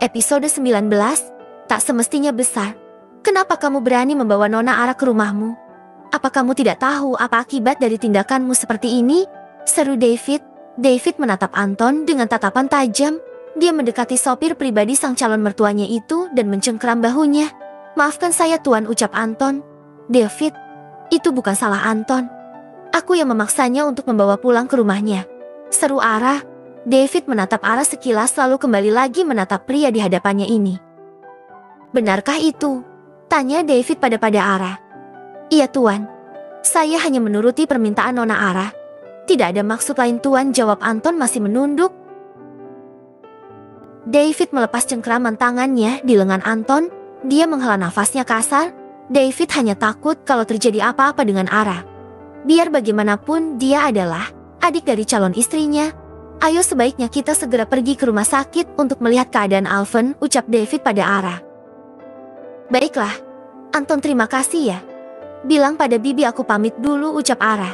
Episode 19, tak semestinya besar. Kenapa kamu berani membawa Nona Ara ke rumahmu? Apa kamu tidak tahu apa akibat dari tindakanmu seperti ini? Seru David. David menatap Anton dengan tatapan tajam. Dia mendekati sopir pribadi sang calon mertuanya itu dan mencengkeram bahunya. Maafkan saya Tuan, ucap Anton. David, itu bukan salah Anton. Aku yang memaksanya untuk membawa pulang ke rumahnya. Seru Ara. David menatap Ara sekilas lalu kembali lagi menatap pria di hadapannya ini. Benarkah itu? Tanya David pada Ara. Iya Tuan, saya hanya menuruti permintaan Nona Ara. Tidak ada maksud lain Tuan, jawab Anton masih menunduk. David melepas cengkeraman tangannya di lengan Anton. Dia menghela nafasnya kasar. David hanya takut kalau terjadi apa-apa dengan Ara. Biar bagaimanapun dia adalah adik dari calon istrinya. Ayo sebaiknya kita segera pergi ke rumah sakit untuk melihat keadaan Alvin, ucap David pada Ara. Baiklah, Anton, terima kasih ya. Bilang pada bibi aku pamit dulu, ucap Ara.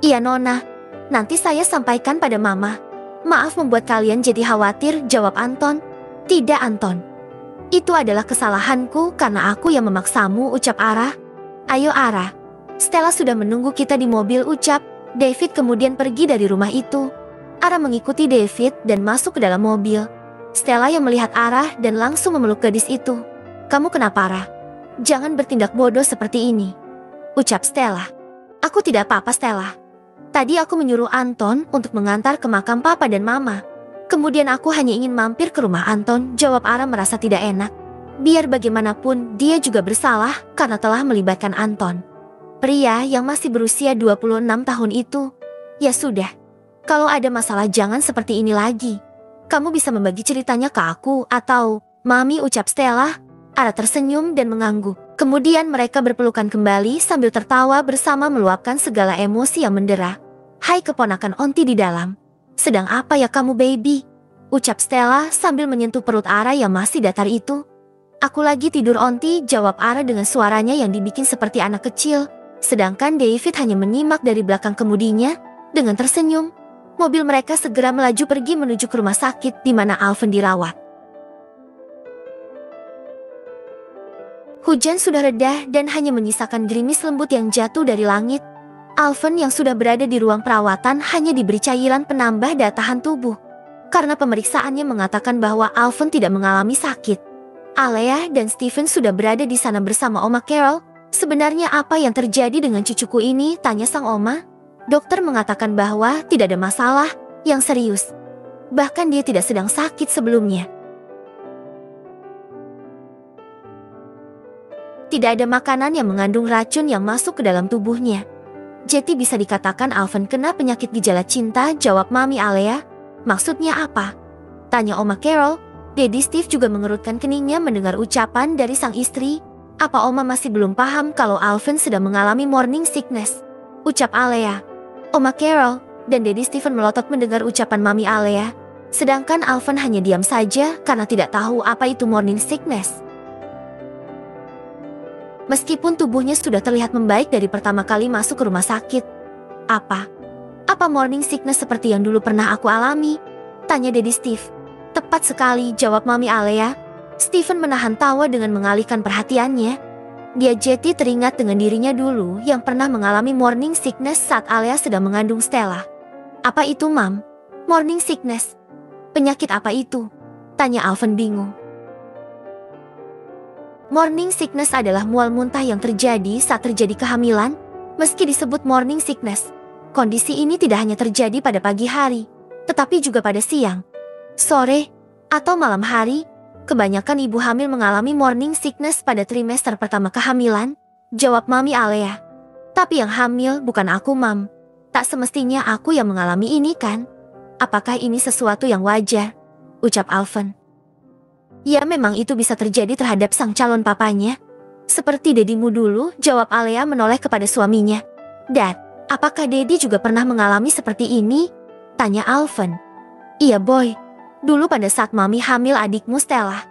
Iya Nona, nanti saya sampaikan pada Mama. Maaf membuat kalian jadi khawatir, jawab Anton. Tidak Anton, itu adalah kesalahanku karena aku yang memaksamu, ucap Ara. Ayo Ara, Stella sudah menunggu kita di mobil, ucap David kemudian pergi dari rumah itu. Ara mengikuti David dan masuk ke dalam mobil. Stella yang melihat Ara dan langsung memeluk gadis itu. Kamu kenapa Ara? Jangan bertindak bodoh seperti ini, ucap Stella. Aku tidak apa-apa Stella. Tadi aku menyuruh Anton untuk mengantar ke makam Papa dan Mama. Kemudian aku hanya ingin mampir ke rumah Anton, jawab Ara merasa tidak enak. Biar bagaimanapun dia juga bersalah karena telah melibatkan Anton. Pria yang masih berusia 26 tahun itu. Ya sudah, kalau ada masalah jangan seperti ini lagi. Kamu bisa membagi ceritanya ke aku atau Mami, ucap Stella. Ara tersenyum dan mengangguk. Kemudian mereka berpelukan kembali sambil tertawa bersama meluapkan segala emosi yang mendera. Hai keponakan onti di dalam. Sedang apa ya kamu baby? Ucap Stella sambil menyentuh perut Ara yang masih datar itu. Aku lagi tidur onti, jawab Ara dengan suaranya yang dibikin seperti anak kecil. Sedangkan David hanya menyimak dari belakang kemudinya dengan tersenyum. Mobil mereka segera melaju pergi menuju ke rumah sakit di mana Alvin dirawat. Hujan sudah reda dan hanya menyisakan gerimis lembut yang jatuh dari langit. Alvin yang sudah berada di ruang perawatan hanya diberi cairan penambah daya tahan tubuh. Karena pemeriksaannya mengatakan bahwa Alvin tidak mengalami sakit. Alea dan Stephen sudah berada di sana bersama Oma Carol. Sebenarnya apa yang terjadi dengan cucuku ini? Tanya sang Oma. Dokter mengatakan bahwa tidak ada masalah yang serius. Bahkan dia tidak sedang sakit sebelumnya. Tidak ada makanan yang mengandung racun yang masuk ke dalam tubuhnya. Jadi bisa dikatakan Alvin kena penyakit gejala cinta, jawab Mami Alea. Maksudnya apa? Tanya Oma Carol. Daddy Steve juga mengerutkan keningnya mendengar ucapan dari sang istri. Apa Oma masih belum paham kalau Alvin sedang mengalami morning sickness? Ucap Alea. Oma Carol dan Daddy Stephen melotot mendengar ucapan Mami Alea. Sedangkan Alvin hanya diam saja karena tidak tahu apa itu morning sickness. Meskipun tubuhnya sudah terlihat membaik dari pertama kali masuk ke rumah sakit. Apa morning sickness seperti yang dulu pernah aku alami? Tanya Daddy Steve. Tepat sekali, jawab Mami Alea. Stephen menahan tawa dengan mengalihkan perhatiannya. Dia jadi teringat dengan dirinya dulu yang pernah mengalami morning sickness saat Alea sedang mengandung Stella. Apa itu, Mam? Morning sickness? Penyakit apa itu? Tanya Alvin bingung. Morning sickness adalah mual muntah yang terjadi saat terjadi kehamilan. Meski disebut morning sickness, kondisi ini tidak hanya terjadi pada pagi hari, tetapi juga pada siang, sore, atau malam hari. Kebanyakan ibu hamil mengalami morning sickness pada trimester pertama kehamilan, jawab Mami Alea. Tapi yang hamil bukan aku, Mam. Tak semestinya aku yang mengalami ini kan? Apakah ini sesuatu yang wajar? Ucap Alvin. Ya memang itu bisa terjadi terhadap sang calon papanya. Seperti dedimu dulu, jawab Alea menoleh kepada suaminya. Dad, apakah Dedi juga pernah mengalami seperti ini? Tanya Alvin. Iya boy. Dulu pada saat Mami hamil adikmu Stella.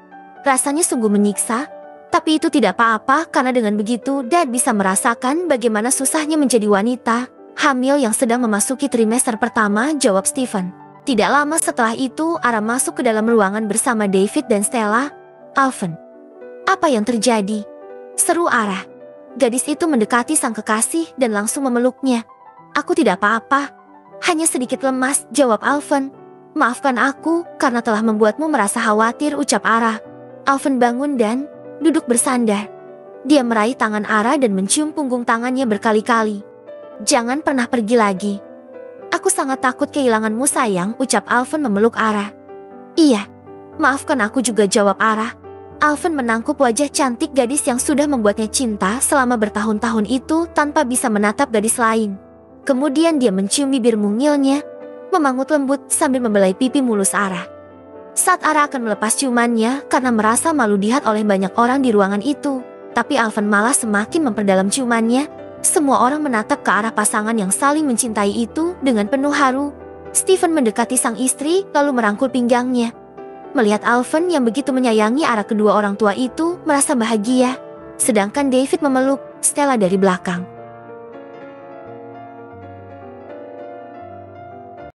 Rasanya sungguh menyiksa. Tapi itu tidak apa-apa karena dengan begitu Dad bisa merasakan bagaimana susahnya menjadi wanita hamil yang sedang memasuki trimester pertama, jawab Stephen. Tidak lama setelah itu, Ara masuk ke dalam ruangan bersama David dan Stella. "Alvan, apa yang terjadi?" seru Ara. Gadis itu mendekati sang kekasih dan langsung memeluknya. "Aku tidak apa-apa, hanya sedikit lemas," jawab Alvan. "Maafkan aku karena telah membuatmu merasa khawatir," ucap Ara. Alvan bangun dan duduk bersandar. Dia meraih tangan Ara dan mencium punggung tangannya berkali-kali. "Jangan pernah pergi lagi. Aku sangat takut kehilanganmu sayang," ucap Alvan memeluk Ara. "Iya, maafkan aku juga," jawab Ara. Alvan menangkup wajah cantik gadis yang sudah membuatnya cinta selama bertahun-tahun itu tanpa bisa menatap gadis lain. Kemudian dia mencium bibir mungilnya, memangut lembut sambil membelai pipi mulus Ara. Saat Ara akan melepas ciumannya karena merasa malu dilihat oleh banyak orang di ruangan itu, tapi Alvan malah semakin memperdalam ciumannya. Semua orang menatap ke arah pasangan yang saling mencintai itu dengan penuh haru. Stephen mendekati sang istri lalu merangkul pinggangnya. Melihat Alvan yang begitu menyayangi Ara, kedua orang tua itu merasa bahagia. Sedangkan David memeluk Stella dari belakang.